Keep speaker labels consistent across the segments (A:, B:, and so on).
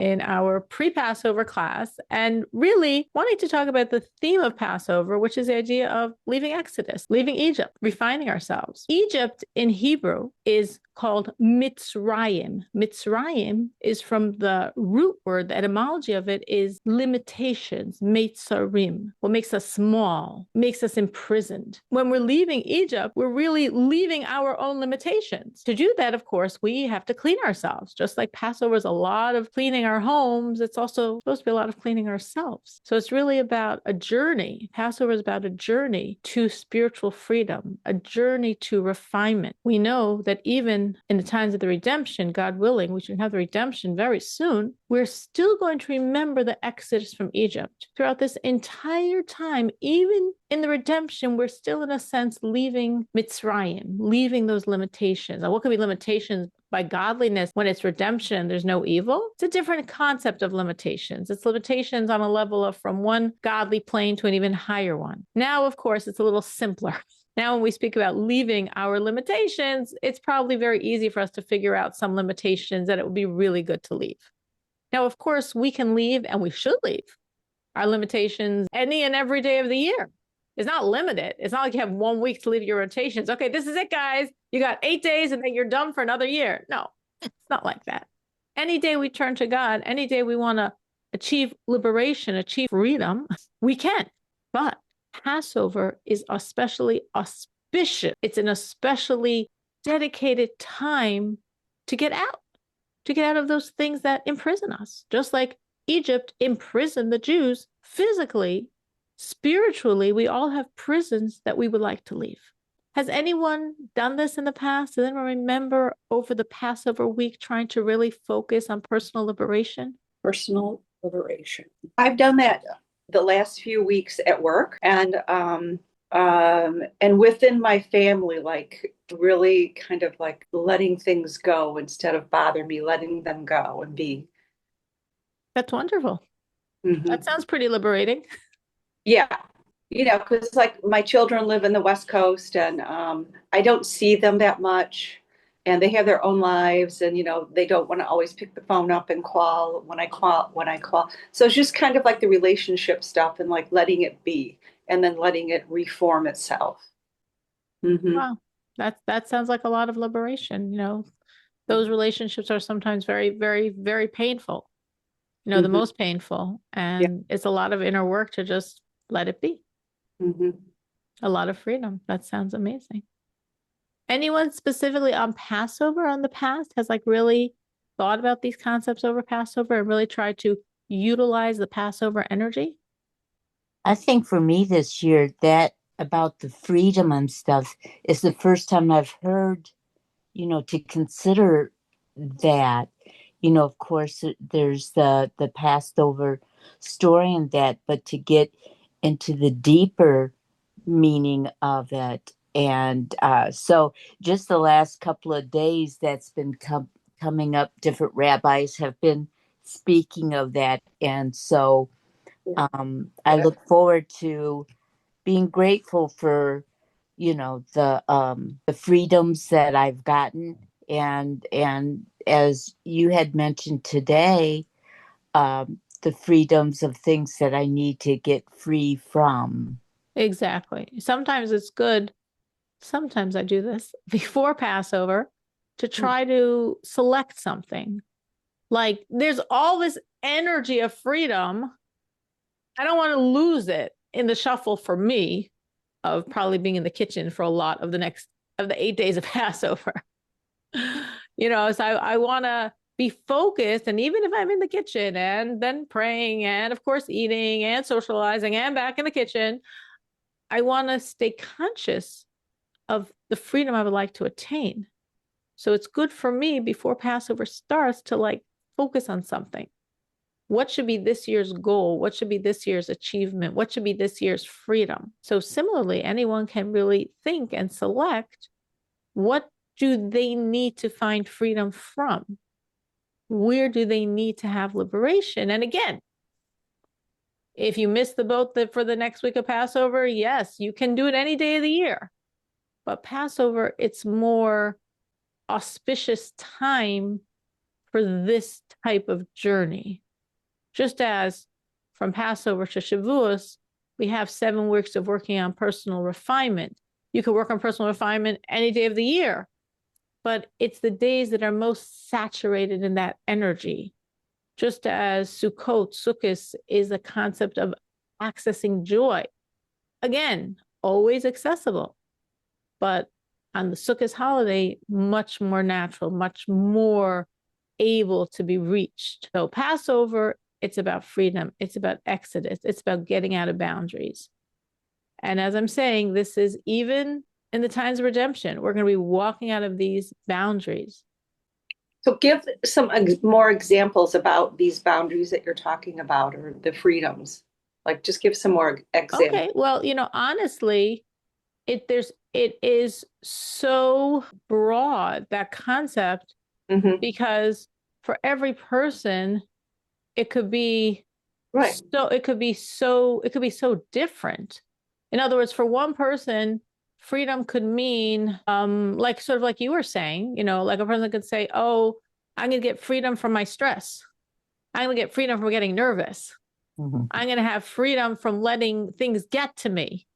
A: in our pre-Passover class and really wanting to talk about the theme of Passover, which is the idea of leaving Exodus, leaving Egypt, refining ourselves. Egypt in Hebrew is called Mitzrayim. Mitzrayim is from the root word, the etymology of it is limitations, Meitzarim, what makes us small, makes us imprisoned. When we're leaving Egypt, we're really leaving our own limitations. To do that, of course, we have to clean ourselves. Just like Passover is a lot of cleaning our homes, it's also supposed to be a lot of cleaning ourselves. So it's really about a journey. Passover is about a journey to spiritual freedom, a journey to refinement. We know that even in the times of the redemption, God willing, we should have the redemption very soon, we're still going to remember the exodus from Egypt. Throughout this entire time, even in the redemption, we're still in a sense leaving Mitzrayim, leaving those limitations. Now, what could be limitations by godliness when it's redemption? There's no evil. It's a different concept of limitations. It's limitations on a level of from one godly plane to an even higher one. Now, of course, it's a little simpler. Now, when we speak about leaving our limitations, it's probably very easy for us to figure out some limitations that it would be really good to leave. Now, of course, we can leave and we should leave our limitations any and every day of the year. It's not limited. It's not like you have 1 week to leave your rotations. Okay, this is it, guys. You got 8 days and then you're done for another year. No, it's not like that. Any day we turn to God, any day we want to achieve liberation, achieve freedom, we can. But Passover is especially auspicious. It's an especially dedicated time to get out of those things that imprison us. Just like Egypt imprisoned the Jews physically, spiritually, we all have prisons that we would like to leave. Has anyone done this in the past? Does anyone remember over the Passover week trying to really focus on personal liberation?
B: Personal liberation. I've done that the last few weeks at work and within my family, like really kind of like letting things go instead of bother me, letting them go and be.
A: That's wonderful.
B: Mhm.
A: That sounds pretty liberating.
B: Yeah. Because like my children live in the West Coast and I don't see them that much and they have their own lives and, they don't want to always pick the phone up and call when I call. So it's just kind of like the relationship stuff and like letting it be and then letting it reform itself. Mm-hmm.
A: Wow. That sounds like a lot of liberation. Those relationships are sometimes very, very, very painful. The
B: Mm-hmm.
A: most painful.
B: Yeah.
A: And it's a lot of inner work to just let it be.
B: Mm-hmm.
A: A lot of freedom. That sounds amazing. Anyone specifically on Passover on the past has like really thought about these concepts over Passover and really tried to utilize the Passover energy?
C: I think for me this year, that about the freedom and stuff is the first time I've heard, to consider that. Of course, there's the Passover story and that, but to get into the deeper meaning of it. And so just the last couple of days that's been coming up, different rabbis have been speaking of that. And so I look forward to being grateful for, the freedoms that I've gotten. And as you had mentioned today, the freedoms of things that I need to get free from.
A: Exactly. Sometimes it's good. Sometimes I do this before Passover to try to select something. Like there's all this energy of freedom. I don't want to lose it in the shuffle for me of probably being in the kitchen for a lot of the 8 days of Passover. So I want to be focused. And even if I'm in the kitchen and then praying and of course eating and socializing and back in the kitchen, I want to stay conscious of the freedom I would like to attain. So it's good for me before Passover starts to like focus on something. What should be this year's goal? What should be this year's achievement? What should be this year's freedom? So similarly, anyone can really think and select what do they need to find freedom from? Where do they need to have liberation? And again, if you miss the boat for the next week of Passover, yes, you can do it any day of the year. But Passover, it's more auspicious time for this type of journey. Just as from Passover to Shavuos, we have 7 weeks of working on personal refinement. You could work on personal refinement any day of the year, but it's the days that are most saturated in that energy. Just as Sukkot is the concept of accessing joy. Again, always accessible, but on the Sukkot holiday, much more natural, much more able to be reached. So Passover, it's about freedom. It's about exodus. It's about getting out of boundaries. And as I'm saying, this is even in the times of redemption. We're going to be walking out of these boundaries.
B: So give some more examples about these boundaries that you're talking about, or the freedoms. Like, just give some more examples.
A: Okay, well, honestly, it is so broad, that concept, because for every person, it could be
B: right.
A: So it could be so different. In other words, for one person, freedom could mean like sort of like you were saying, like a person could say, oh, I'm going to get freedom from my stress. I'm going to get freedom from getting nervous. I'm going to have freedom from letting things get to me.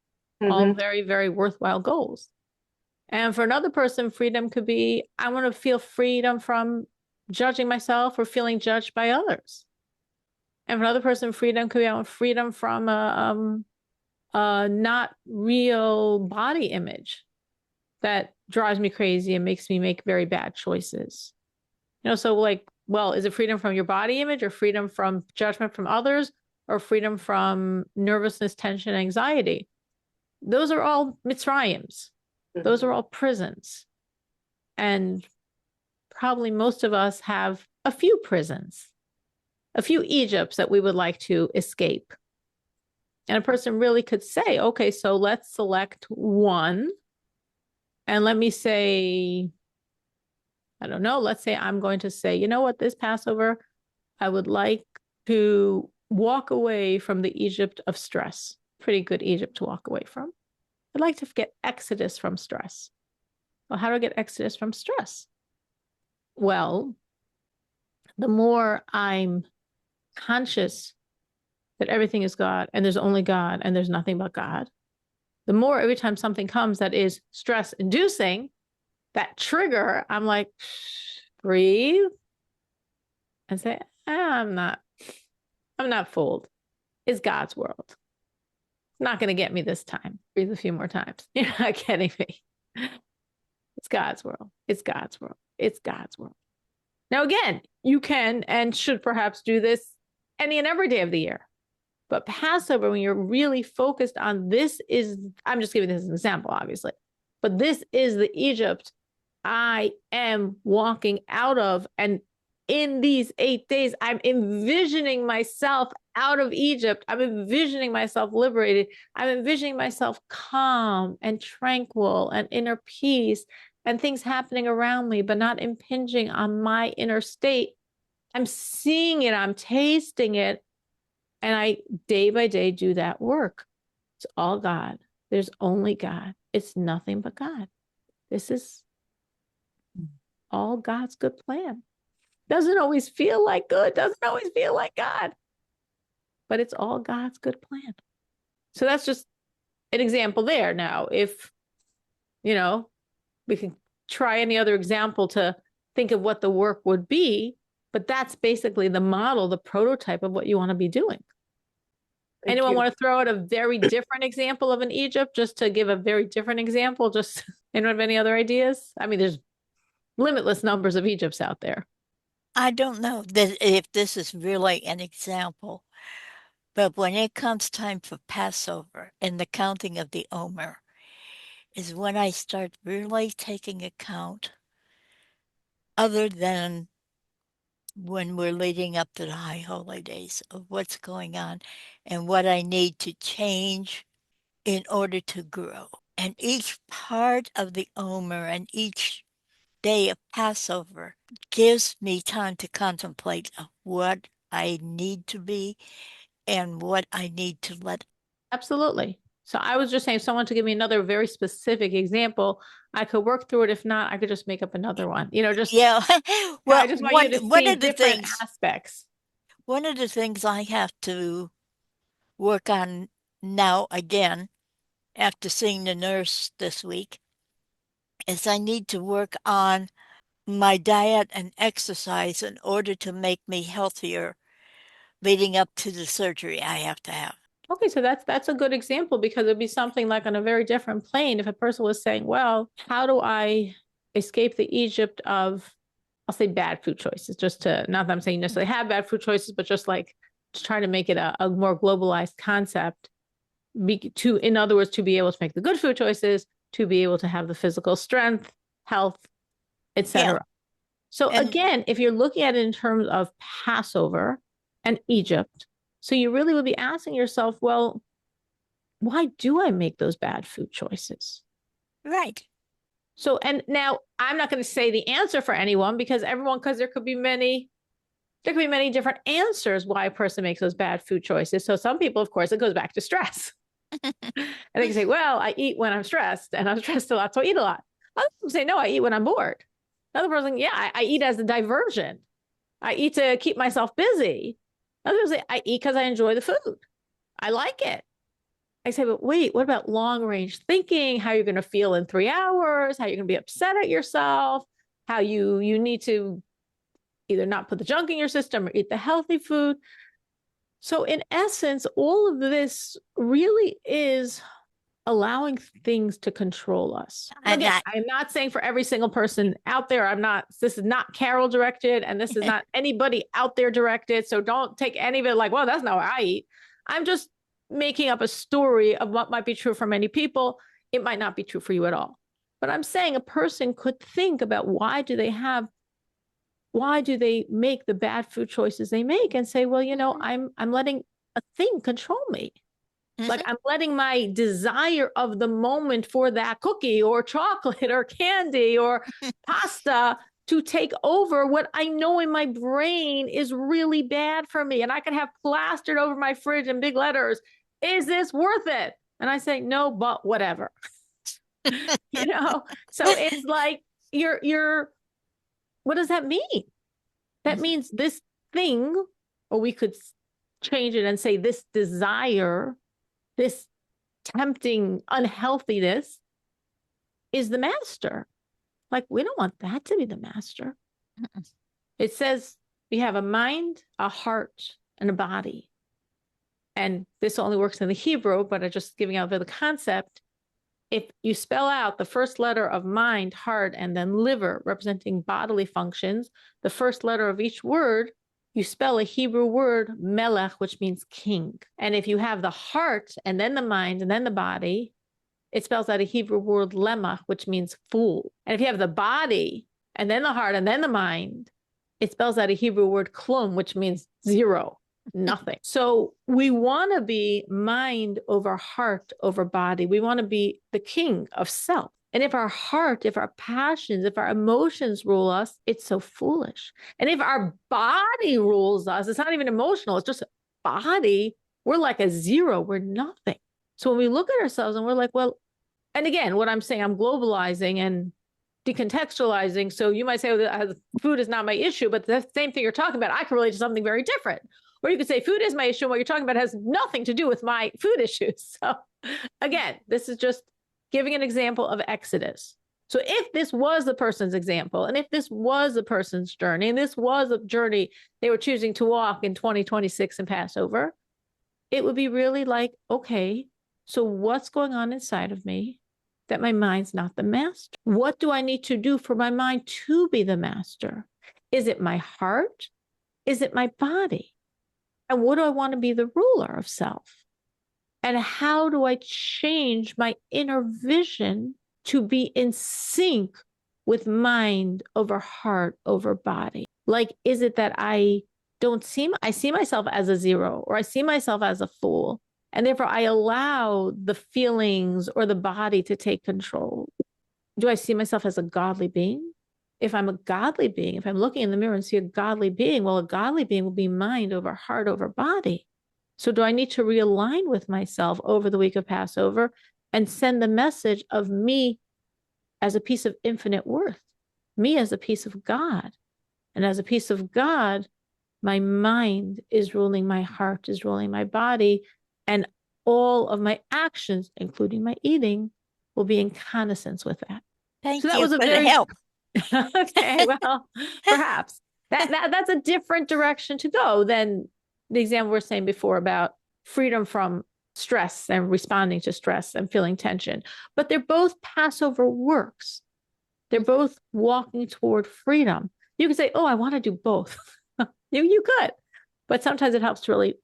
A: All very, very worthwhile goals. And for another person, freedom could be, I want to feel freedom from judging myself or feeling judged by others. And for another person, freedom could be, I want freedom from a not real body image that drives me crazy and makes me make very bad choices. So like, well, is it freedom from your body image, or freedom from judgment from others, or freedom from nervousness, tension, anxiety? Those are all Mitzrayims. Those are all prisons. And probably most of us have a few prisons, a few Egypts that we would like to escape. And a person really could say, okay, so let's select one. And let me say, I don't know, let's say I'm going to say, you know what, this Passover, I would like to walk away from the Egypt of stress. Pretty good Egypt to walk away from. I'd like to get exodus from stress. Well, how do I get exodus from stress? Well, the more I'm conscious that everything is God and there's only God and there's nothing but God, the more every time something comes that is stress inducing, that trigger, I'm like, breathe and say, I'm not fooled. It's God's world. Not going to get me this time. Breathe a few more times. You're not getting me. It's God's world. It's God's world. It's God's world. Now, again, you can and should perhaps do this any and every day of the year. But Passover, when you're really focused on this, I'm just giving this as an example, obviously, but this is the Egypt I am walking out of. And in these 8 days, I'm envisioning myself out of Egypt. I'm envisioning myself liberated. I'm envisioning myself calm and tranquil and inner peace, and things happening around me, but not impinging on my inner state. I'm seeing it, I'm tasting it. And I, day by day, do that work. It's all God. There's only God. It's nothing but God. This is all God's good plan. Doesn't always feel like good, doesn't always feel like God, but it's all God's good plan. So that's just an example there. Now, if, we can try any other example to think of what the work would be, but that's basically the model, the prototype of what you want to be doing. Anyone want to throw out a very different example of an Egypt, just to give a very different example? Just anyone have any other ideas? I mean, there's limitless numbers of Egypts out there.
D: I don't know if this is really an example, but when it comes time for Passover and the counting of the Omer is when I start really taking account, other than when we're leading up to the high holy days, of what's going on and what I need to change in order to grow. And each part of the Omer and each day of Passover gives me time to contemplate what I need to be and what I need to let.
A: Absolutely. So I was just saying, someone to give me another very specific example, I could work through it. If not, I could just make up another one. Just
D: Yeah.
A: I
D: Well,
A: just want you to
D: one
A: see
D: of the
A: different
D: things
A: aspects.
D: one of the things I have to work on now again after seeing the nurse this week is I need to work on my diet and exercise in order to make me healthier leading up to the surgery I have to have.
A: Okay, so that's a good example, because it'd be something like on a very different plane if a person was saying, well, how do I escape the Egypt of, I'll say, bad food choices, just to, not that I'm saying necessarily have bad food choices, but just like to try to make it a more globalized concept, in other words, to be able to make the good food choices, to be able to have the physical strength, health, etc.
D: Yeah.
A: So
D: And
A: again, if you're looking at it in terms of Passover and Egypt, so you really would be asking yourself, well, why do I make those bad food choices?
D: right.
A: So, and now I'm not going to say the answer for anyone, because there could be many different answers why a person makes those bad food choices. So some people, of course, it goes back to stress. And they can say, well, I eat when I'm stressed, and I'm stressed a lot, so I eat a lot. Other people say, no, I eat when I'm bored. Another person, yeah, I eat as a diversion. I eat to keep myself busy. Other people say, I eat because I enjoy the food. I like it. I say, but wait, what about long range thinking? How you're going to feel in 3 hours? How you're going to be upset at yourself? How you need to either not put the junk in your system or eat the healthy food. So in essence, all of this really is allowing things to control us. Again, I'm not saying for every single person out there, this is not Carol directed, and this is not anybody out there directed. So don't take any of it like, well, that's not what I eat. I'm just making up a story of what might be true for many people. It might not be true for you at all. But I'm saying a person could think about why do they make the bad food choices they make, and say, well, I'm letting a thing control me. Like I'm letting my desire of the moment for that cookie or chocolate or candy or pasta to take over what I know in my brain is really bad for me. And I can have plastered over my fridge in big letters, is this worth it? And I say, no, but whatever. So it's like you're what does that mean? That means this thing, or we could change it and say this desire, this tempting unhealthiness is the master. Like, we don't want that to be the master. It says we have a mind, a heart, and a body. And this only works in the Hebrew, but I'm just giving out the concept. If you spell out the first letter of mind, heart, and then liver, representing bodily functions, the first letter of each word, you spell a Hebrew word, melech, which means king. And if you have the heart and then the mind and then the body, it spells out a Hebrew word, lemach, which means fool. And if you have the body and then the heart and then the mind, it spells out a Hebrew word, klum, which means zero, nothing. So we want to be mind over heart over body. We want to be the king of self. And if our heart, if our passions, if our emotions rule us, it's so foolish. And if our body rules us, it's not even emotional, it's just body, we're like a zero, we're nothing. So when we look at ourselves and we're like, well, and again, what I'm saying, I'm globalizing and decontextualizing. So you might say, oh, food is not my issue, but the same thing you're talking about, I can relate to something very different. Or you could say food is my issue, and what you're talking about has nothing to do with my food issues. So again, this is just giving an example of Exodus. So if this was the person's example, and if this was the person's journey, and this was a journey they were choosing to walk in 2026 in Passover, it would be really like, okay, so what's going on inside of me that my mind's not the master? What do I need to do for my mind to be the master? Is it my heart? Is it my body? And what do I want to be the ruler of self? And how do I change my inner vision to be in sync with mind over heart over body? Like, is it that I see myself as a zero, or I see myself as a fool, and therefore I allow the feelings or the body to take control? Do I see myself as a godly being? If I'm a godly being, if I'm looking in the mirror and see a godly being, well, a godly being will be mind over heart over body. So do I need to realign with myself over the week of Passover and send the message of me as a piece of infinite worth, me as a piece of God? And as a piece of God, my mind is ruling, my heart is ruling my body, and all of my actions, including my eating, will be in connoissance with that.
D: Thank
A: So that
D: you
A: was a
D: for the
A: very
D: help.
A: okay. Well, perhaps that's a different direction to go than the example we were saying before about freedom from stress and responding to stress and feeling tension. But they're both Passover works. They're both walking toward freedom. You could say, "Oh, I want to do both." You could, but sometimes it helps to really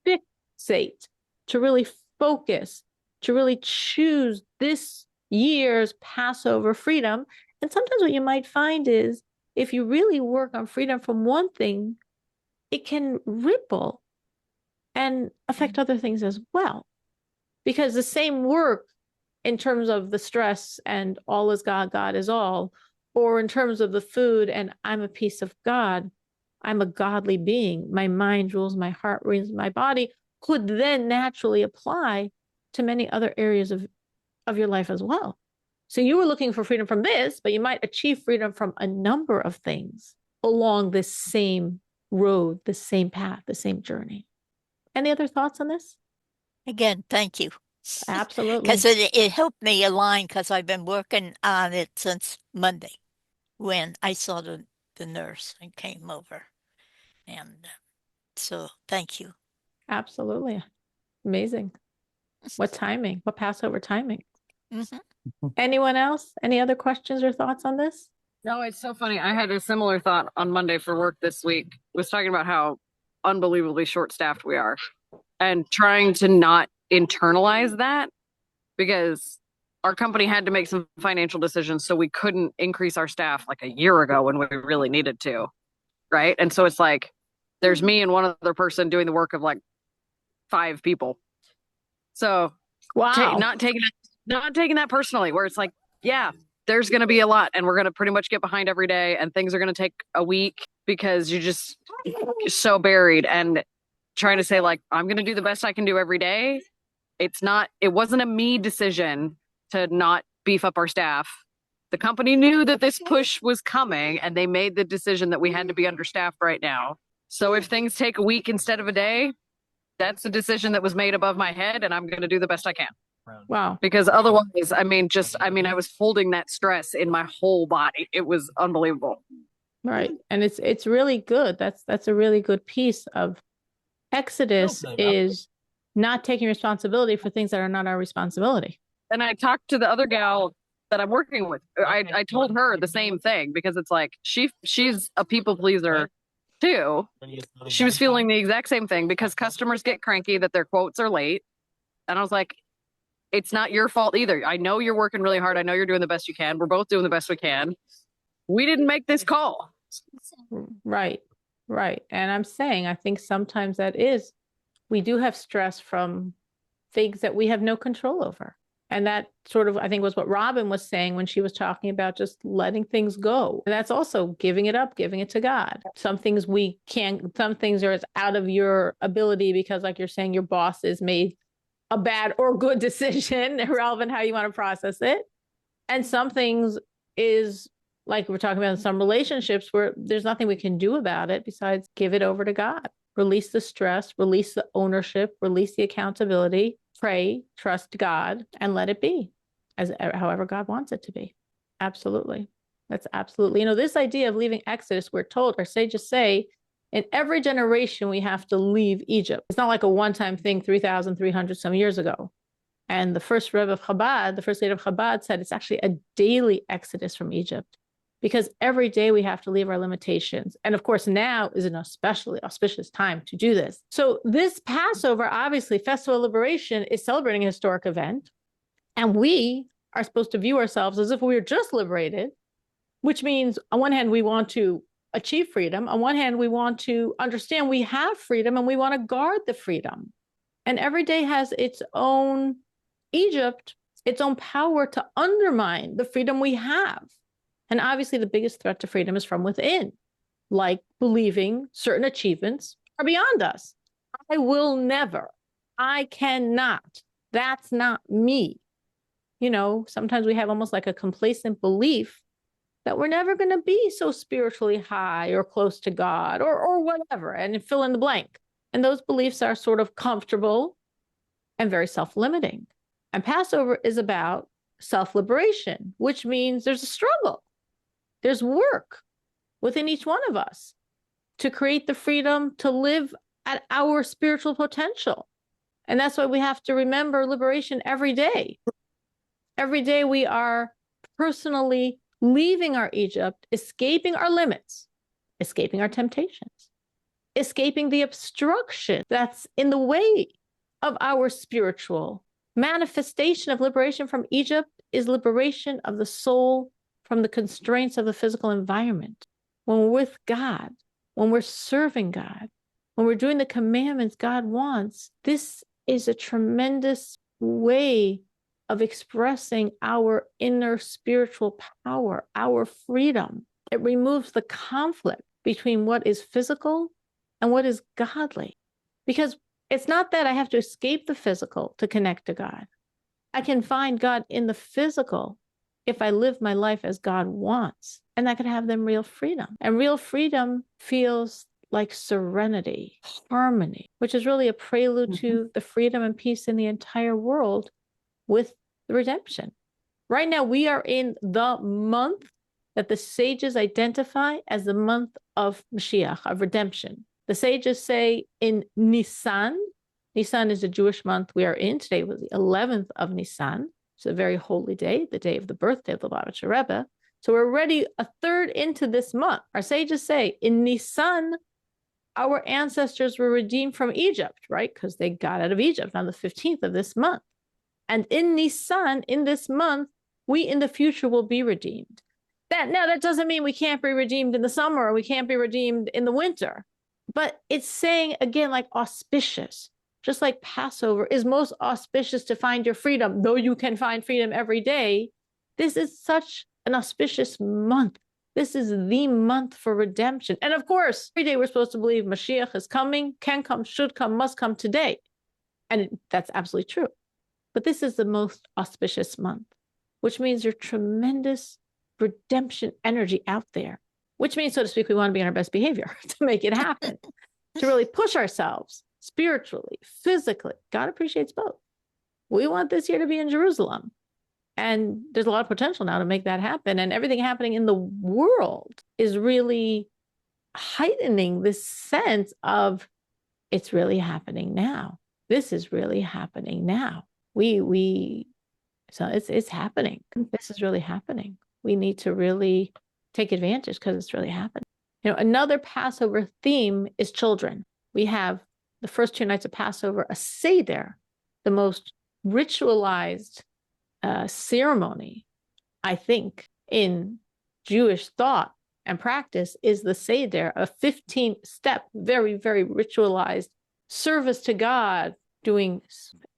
A: fixate, to really focus, to really choose this year's Passover freedom. And sometimes what you might find is if you really work on freedom from one thing, it can ripple and affect other things as well. Because the same work in terms of the stress and all is God, God is all, or in terms of the food and I'm a piece of God, I'm a godly being, my mind rules my heart, rules my body, could then naturally apply to many other areas of your life as well. So you were looking for freedom from this, but you might achieve freedom from a number of things along this same road, the same path, the same journey. Any other thoughts on this?
D: Again, thank you.
A: Absolutely.
D: Because it helped me align because I've been working on it since Monday when I saw the nurse and came over. And so thank you.
A: Absolutely. Amazing. What timing? What Passover timing?
D: Mm-hmm.
A: Anyone else? Any other questions or thoughts on this?
E: No, it's so funny. I had a similar thought on Monday for work this week. Was talking about how unbelievably short-staffed we are and trying to not internalize that because our company had to make some financial decisions, so we couldn't increase our staff like a year ago when we really needed to, right? And so it's like there's me and one other person doing the work of like 5 people. So
A: Wow.
E: not taking that personally, where it's like, yeah, there's going to be a lot and we're going to pretty much get behind every day and things are going to take a week because you're so buried, and trying to say like, I'm going to do the best I can do every day. It wasn't a me decision to not beef up our staff. The company knew that this push was coming and they made the decision that we had to be understaffed right now. So if things take a week instead of a day, that's a decision that was made above my head and I'm going to do the best I can.
A: Wow.
E: Because otherwise, I was holding that stress in my whole body. It was unbelievable.
A: Right. And it's really good. That's a really good piece of Exodus is not taking responsibility for things that are not our responsibility.
E: And I talked to the other gal that I'm working with. I told her the same thing because it's like she's a people pleaser too. She was feeling the exact same thing because customers get cranky that their quotes are late. And I was like, it's not your fault either. I know you're working really hard. I know you're doing the best you can. We're both doing the best we can. We didn't make this call.
A: Right. Right. And I'm saying, I think sometimes we do have stress from things that we have no control over. And that sort of, I think, was what Robin was saying when she was talking about just letting things go. And that's also giving it up, giving it to God. Some things we can't, some things are out of your ability because, like you're saying, your boss has made a bad or good decision, irrelevant how you want to process it. And some things is like we're talking about in some relationships where there's nothing we can do about it besides give it over to God. Release the stress, release the ownership, release the accountability, pray, trust God, and let it be as however God wants it to be. Absolutely. That's absolutely, this idea of leaving Exodus, we're told, our sages say, in every generation, we have to leave Egypt. It's not like a one-time thing 3,300 some years ago. And the first Rebbe of Chabad, the first leader of Chabad said it's actually a daily exodus from Egypt because every day we have to leave our limitations. And of course, now is an especially auspicious time to do this. So this Passover, obviously, Festival of Liberation is celebrating a historic event. And we are supposed to view ourselves as if we were just liberated, which means on one hand, we want to achieve freedom. On one hand, we want to understand we have freedom and we want to guard the freedom. And every day has its own Egypt, its own power to undermine the freedom we have. And obviously, the biggest threat to freedom is from within, like believing certain achievements are beyond us. I will never. I cannot. That's not me. You know, sometimes we have almost like a complacent belief that we're never going to be so spiritually high or close to God or whatever, and fill in the blank. And those beliefs are sort of comfortable and very self-limiting. And Passover is about self-liberation, which means there's a struggle. There's work within each one of us to create the freedom to live at our spiritual potential. And that's why we have to remember liberation every day. Every day we are personally leaving our Egypt, escaping our limits, escaping our temptations, escaping the obstruction that's in the way of our spiritual manifestation of liberation from Egypt is liberation of the soul from the constraints of the physical environment. When we're with God, when we're serving God, when we're doing the commandments God wants, this is a tremendous way of expressing our inner spiritual power, our freedom. It removes the conflict between what is physical and what is godly. Because it's not that I have to escape the physical to connect to God. I can find God in the physical if I live my life as God wants, and I can have them real freedom. And real freedom feels like serenity, harmony, which is really a prelude to the freedom and peace in the entire world with the redemption. Right now, we are in the month that the sages identify as the month of Mashiach, of redemption. The sages say in Nisan, Nisan is a Jewish month we are in. Today was the 11th of Nisan. It's a very holy day, the day of the birthday of the Lubavitcher Rebbe. So we're already a third into this month. Our sages say in Nisan, our ancestors were redeemed from Egypt, right? Because they got out of Egypt on the 15th of this month. And in Nisan, in this month, we in the future will be redeemed. That doesn't mean we can't be redeemed in the summer or we can't be redeemed in the winter. But it's saying, again, like auspicious, just like Passover is most auspicious to find your freedom, though you can find freedom every day. This is such an auspicious month. This is the month for redemption. And of course, every day we're supposed to believe Mashiach is coming, can come, should come, must come today. And that's absolutely true. But this is the most auspicious month, which means there's tremendous redemption energy out there, which means, so to speak, we want to be on our best behavior to make it happen, to really push ourselves spiritually, physically. God appreciates both. We want this year to be in Jerusalem. And there's a lot of potential now to make that happen. And everything happening in the world is really heightening this sense of it's really happening now. This is really happening now. So it's happening. This is really happening. We need to really take advantage because it's really happening. You know, another Passover theme is children. We have the first 2 nights of Passover, a Seder, the most ritualized ceremony, I think, in Jewish thought and practice is the Seder, a 15-step, very, very ritualized service to God,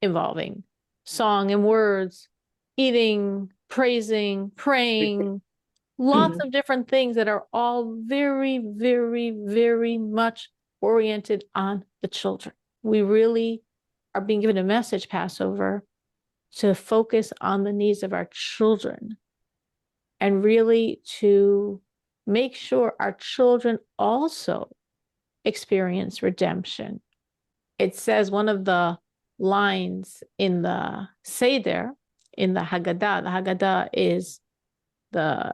A: involving song and words, eating, praising, praying, lots of different things that are all very, very, very much oriented on the children. We really are being given a message, Passover, to focus on the needs of our children and really to make sure our children also experience redemption. It says one of the lines in the Seder, in the Haggadah is the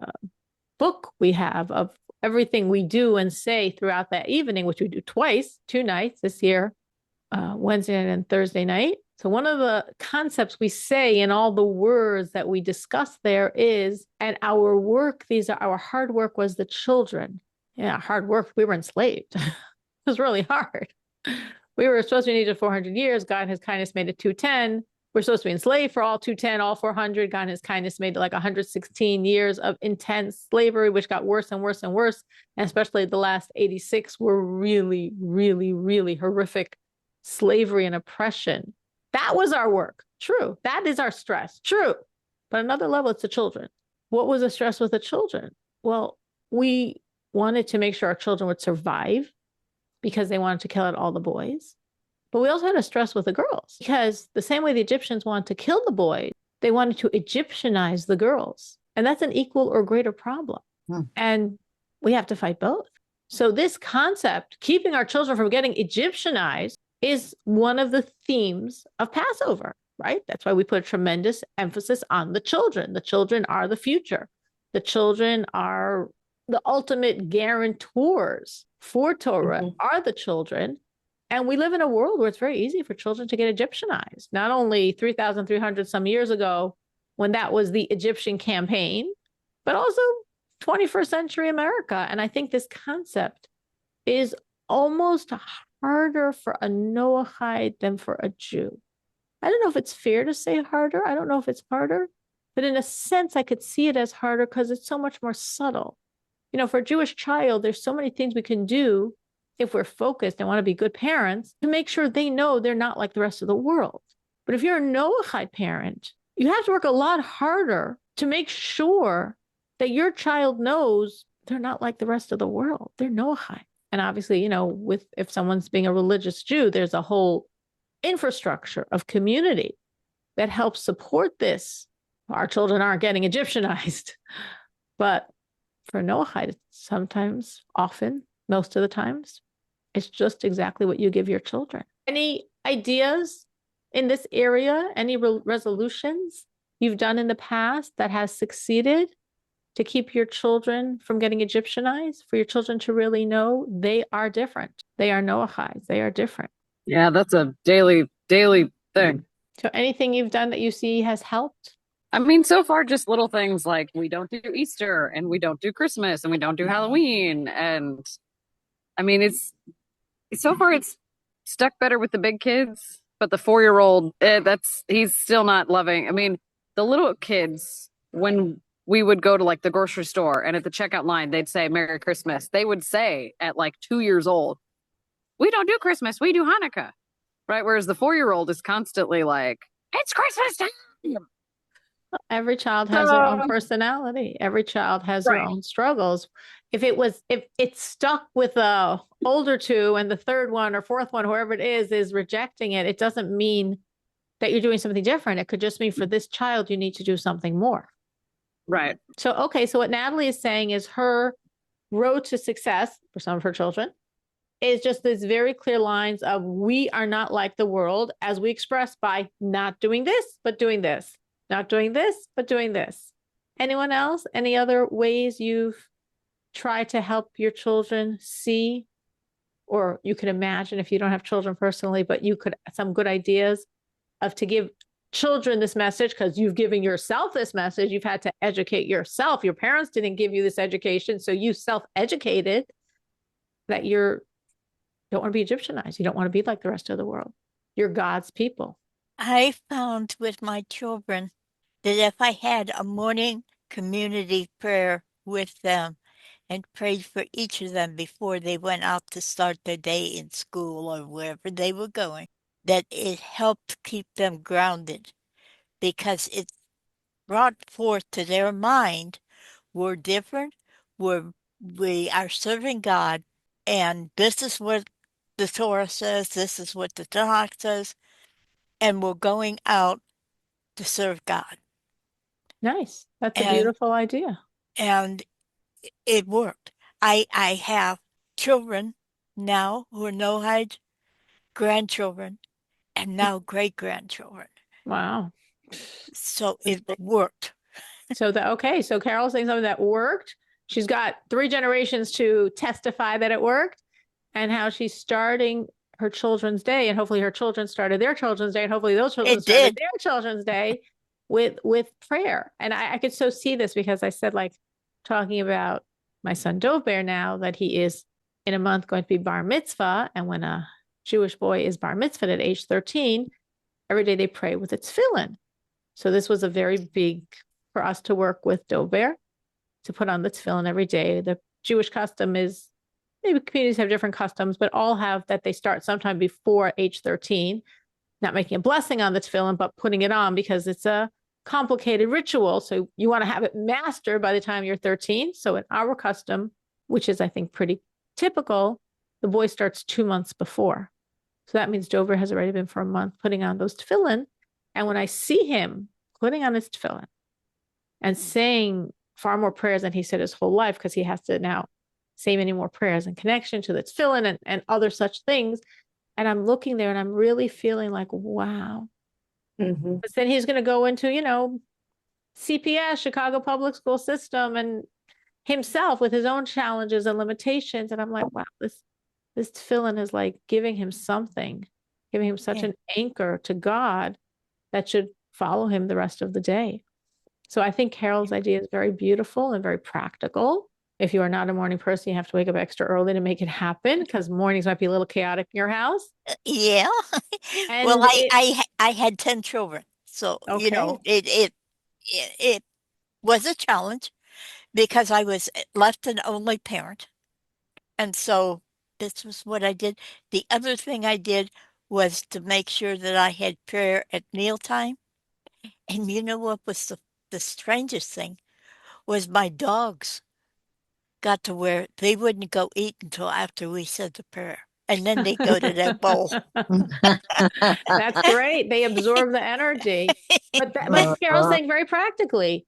A: book we have of everything we do and say throughout that evening, which we do twice, 2 nights this year, Wednesday night and Thursday night. So one of the concepts we say in all the words that we discuss there is, and our work, our hard work was the children. Yeah, hard work, we were enslaved. It was really hard. We were supposed to be needed 400 years. God in his kindness made it 210. We're supposed to be enslaved for all 210, all 400. God in his kindness made it like 116 years of intense slavery, which got worse and worse and worse. And especially the last 86 were really, really, really horrific slavery and oppression. That was our work. True. That is our stress. True. But another level, it's the children. What was the stress with the children? Well, we wanted to make sure our children would survive because they wanted to kill out all the boys. But we also had a stress with the girls because the same way the Egyptians wanted to kill the boys, they wanted to Egyptianize the girls. And that's an equal or greater problem. And we have to fight both. So this concept, keeping our children from getting Egyptianized, is one of the themes of Passover, right? That's why we put a tremendous emphasis on the children. The children are the future. The children are the ultimate guarantors for Torah, are the children. And we live in a world where it's very easy for children to get Egyptianized. Not only 3,300 some years ago, when that was the Egyptian campaign, but also 21st century America. And I think this concept is almost harder for a Noahide than for a Jew. I don't know if it's fair to say harder. I don't know if it's harder, but in a sense, I could see it as harder because it's so much more subtle. You know, for a Jewish child, there's so many things we can do if we're focused and want to be good parents to make sure they know they're not like the rest of the world. But if you're a Noahide parent, you have to work a lot harder to make sure that your child knows they're not like the rest of the world. They're Noahide. And obviously, you know, if someone's being a religious Jew, there's a whole infrastructure of community that helps support this. Our children aren't getting Egyptianized. But for Noahide, sometimes, often, most of the times, it's just exactly what you give your children. Any ideas in this area? Any resolutions you've done in the past that has succeeded to keep your children from getting Egyptianized, for your children to really know they are different? They are Noahides. They are different.
E: Yeah, that's a daily thing.
A: So anything you've done that you see has helped?
E: I mean, so far, just little things like we don't do Easter and we don't do Christmas and we don't do Halloween. And I mean, it's stuck better with the big kids, but the 4-year-old, he's still not loving. I mean, the little kids, when we would go to like the grocery store and at the checkout line, they'd say Merry Christmas. They would say at like 2 years old, we don't do Christmas, we do Hanukkah, right? Whereas the 4-year-old is constantly like, it's Christmas time.
A: Every child has their own personality. Every child has their own struggles. If it's stuck with the older two and the third one or fourth one, whoever it is rejecting it, it doesn't mean that you're doing something different. It could just mean for this child, you need to do something more.
E: Right.
A: So, okay. So what Natalie is saying is her road to success for some of her children is just these very clear lines of we are not like the world as we express by not doing this, but doing this. Not doing this, but doing this. Anyone else? Any other ways you've tried to help your children see, or you could imagine if you don't have children personally, but you could, some good ideas of to give children this message, because you've given yourself this message. You've had to educate yourself. Your parents didn't give you this education. So you self-educated that you don't want to be Egyptianized. You don't want to be like the rest of the world. You're God's people.
D: I found with my children that if I had a morning community prayer with them and prayed for each of them before they went out to start their day in school or wherever they were going, that it helped keep them grounded, because it brought forth to their mind, we're different, we are serving God, and this is what the Torah says, this is what the Tanakh says, and we're going out to serve God.
A: Nice. That's a beautiful idea.
D: And it worked. I have children now who are Noahide, grandchildren, and now great-grandchildren.
A: Wow.
D: So it worked.
A: So Carol's saying something that worked. She's got 3 generations to testify that it worked, and how she's starting her children's day, and hopefully her children started their children's day, and hopefully those children started their children's day with prayer. And I could so see this, because I said, like, talking about my son Dove Bear now, that he is in a month going to be bar mitzvah. And when a Jewish boy is bar mitzvah at age 13, every day they pray with its tefillin. So this was a very big for us to work with Dove Bear to put on the tefillin every day. The Jewish custom is, maybe communities have different customs, but all have that they start sometime before age 13, not making a blessing on the tefillin, but putting it on, because it's a complicated ritual. So you want to have it mastered by the time you're 13. So in our custom, which is, I think, pretty typical, the boy starts 2 months before. So that means Dover has already been for a month putting on those tefillin. And when I see him putting on his tefillin and saying far more prayers than he said his whole life, because he has to now say many more prayers in connection to the tefillin and other such things. And I'm looking there and I'm really feeling like, wow. But then he's going to go into, CPS, Chicago Public School System, and himself with his own challenges and limitations. And I'm like, wow, this tefillin is like giving him something, giving him such an anchor to God that should follow him the rest of the day. So I think Carol's idea is very beautiful and very practical. If you are not a morning person, you have to wake up extra early to make it happen, because mornings might be a little chaotic in your house.
D: Yeah.
A: And
D: well, I had 10 children. So,
A: okay.
D: It was a challenge because I was left an only parent. And so this was what I did. The other thing I did was to make sure that I had prayer at mealtime. And you know what was the strangest thing was my dogs got to where they wouldn't go eat until after we said the prayer. And then they go to their bowl.
A: That's great. They absorb the energy. But Carol's saying very practically,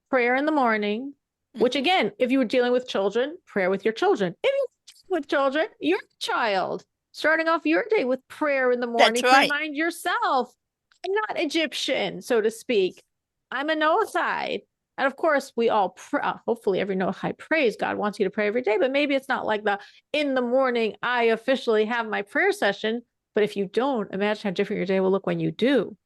A: prayer in the morning, which again, if you were dealing with children, prayer with your children. If you're with children, you're a child. Starting off your day with prayer in the morning to remind yourself, I'm not Egyptian, so to speak. I'm a Noahide. And of course, we all, hopefully every Noahide prays. God wants you to pray every day, but maybe it's not like in the morning, I officially have my prayer session. But if you don't, imagine how different your day will look when you do.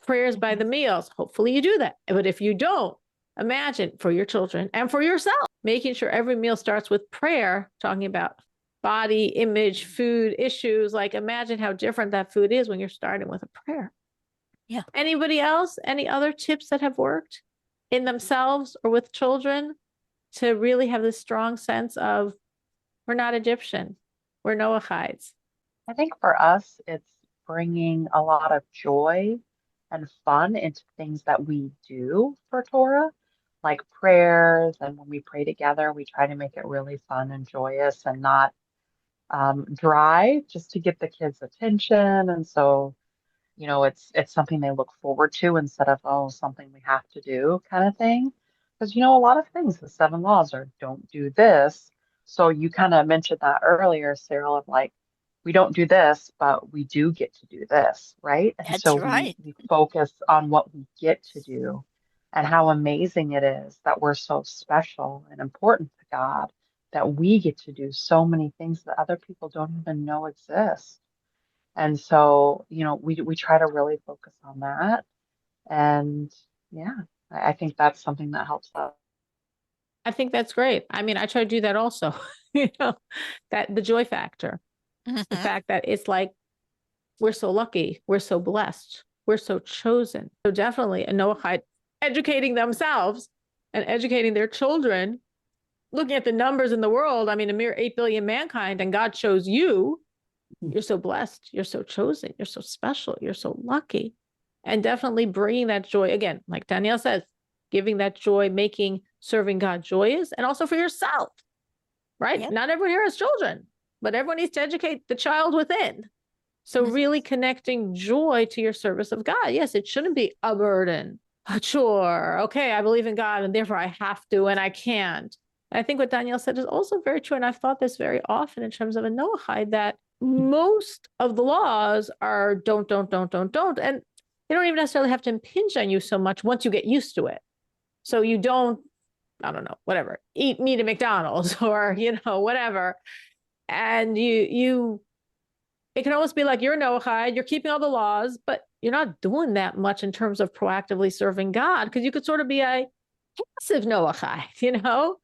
A: Prayers by the meals. Hopefully you do that. But if you don't, imagine for your children and for yourself, making sure every meal starts with prayer, talking about body, image, food issues. Like imagine how different that food is when you're starting with a prayer.
D: Yeah.
A: Anybody else? Any other tips that have worked in themselves or with children to really have this strong sense of we're not Egyptian, we're Noahides?
F: I think for us, it's bringing a lot of joy and fun into things that we do for Torah, like prayers. And when we pray together, we try to make it really fun and joyous and not dry, just to get the kids' attention. And so, it's something they look forward to instead of, oh, something we have to do kind of thing. Because, a lot of things, the 7 laws are don't do this. So you kind of mentioned that earlier, Cyril, of like, we don't do this, but we do get to do this, right? And
D: That's
F: so
D: right.
F: we focus on what we get to do and how amazing it is that we're so special and important to God, that we get to do so many things that other people don't even know exist. And so, we try to really focus on that. And yeah, I think that's something that helps us.
A: I think that's great. I mean, I try to do that also, that the joy factor, the fact that it's like, we're so lucky, we're so blessed, we're so chosen. So definitely a Noahide educating themselves and educating their children, looking at the numbers in the world. I mean, a mere 8 billion mankind, and God chose you. You're so blessed. You're so chosen. You're so special. You're so lucky. And definitely bringing that joy, again, like Danielle says, giving that joy, serving God joyous, and also for yourself, right? Yep. Not everyone here has children, but everyone needs to educate the child within. So really connecting joy to your service of God. Yes, it shouldn't be a burden, a chore. Okay, I believe in God and therefore I have to and I can't. And I think what Danielle said is also very true. And I've thought this very often in terms of a Noahide, that most of the laws are don't. And they don't even necessarily have to impinge on you so much once you get used to it. So you don't, I don't know, whatever, eat meat at McDonald's or, whatever. And it can almost be like you're Noahide, you're keeping all the laws, but you're not doing that much in terms of proactively serving God, because you could sort of be a passive Noahide,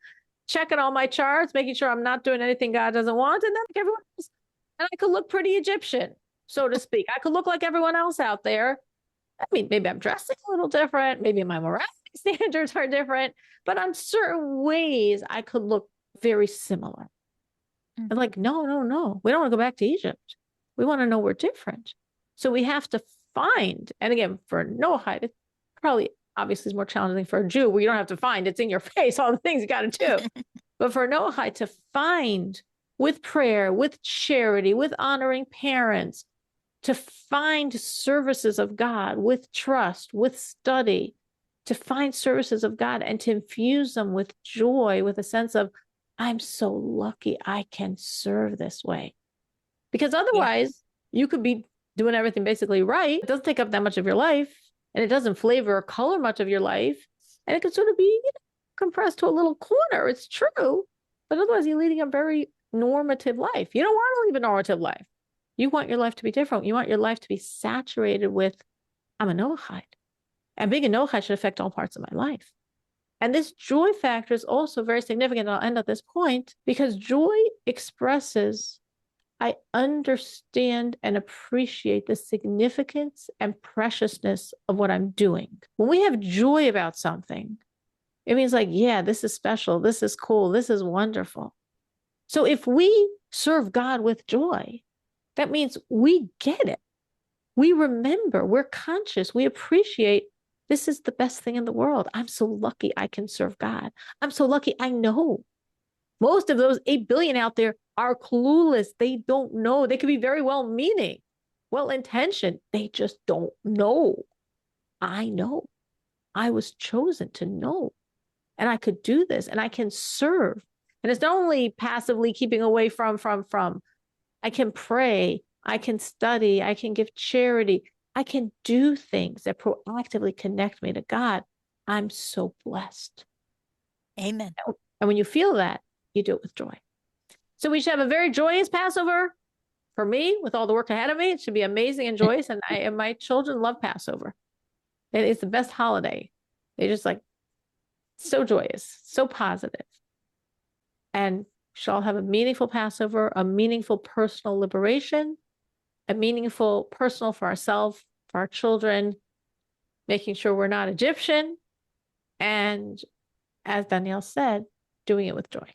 A: checking all my charts, making sure I'm not doing anything God doesn't want, and then like everyone else. And I could look pretty Egyptian, so to speak. I could look like everyone else out there. I mean, maybe I'm dressing a little different, maybe my morality standards are different, but on certain ways I could look very similar. And like, no, we don't want to go back to Egypt. We want to know we're different. So we have to find, and again, for Noahide, it probably obviously is more challenging for a Jew, where you don't have to find, it's in your face, all the things you got to do. But for Noahide to find with prayer, with charity, with honoring parents, to find services of God with trust, with study, to find services of God and to infuse them with joy, with a sense of, I'm so lucky I can serve this way. Because otherwise, you could be doing everything basically right. It doesn't take up that much of your life, and it doesn't flavor or color much of your life. And it can sort of be compressed to a little corner. It's true. But otherwise, you're leading a very normative life. You don't want to live a normative life. You want your life to be different. You want your life to be saturated with, I'm a Noahide. And being a Noahide should affect all parts of my life. And this joy factor is also very significant. I'll end at this point because joy expresses, I understand and appreciate the significance and preciousness of what I'm doing. When we have joy about something, it means like, yeah, this is special. This is cool. This is wonderful. So if we serve God with joy, that means we get it. We remember, we're conscious, we appreciate this is the best thing in the world. I'm so lucky I can serve God. I'm so lucky I know. Most of those 8 billion out there are clueless. They don't know. They could be very well-meaning, well-intentioned. They just don't know. I know. I was chosen to know. And I could do this and I can serve. And it's not only passively keeping away from. I can pray. I can study. I can give charity. I can do things that proactively connect me to God. I'm so blessed.
D: Amen.
A: And when you feel that, you do it with joy. So we should have a very joyous Passover. For me, with all the work ahead of me, it should be amazing and joyous. And my children love Passover. It's the best holiday. They just like so joyous, so positive. And shall have a meaningful Passover, a meaningful personal liberation, a meaningful personal for ourselves, for our children, making sure we're not Egyptian. And as Danielle said, doing it with joy.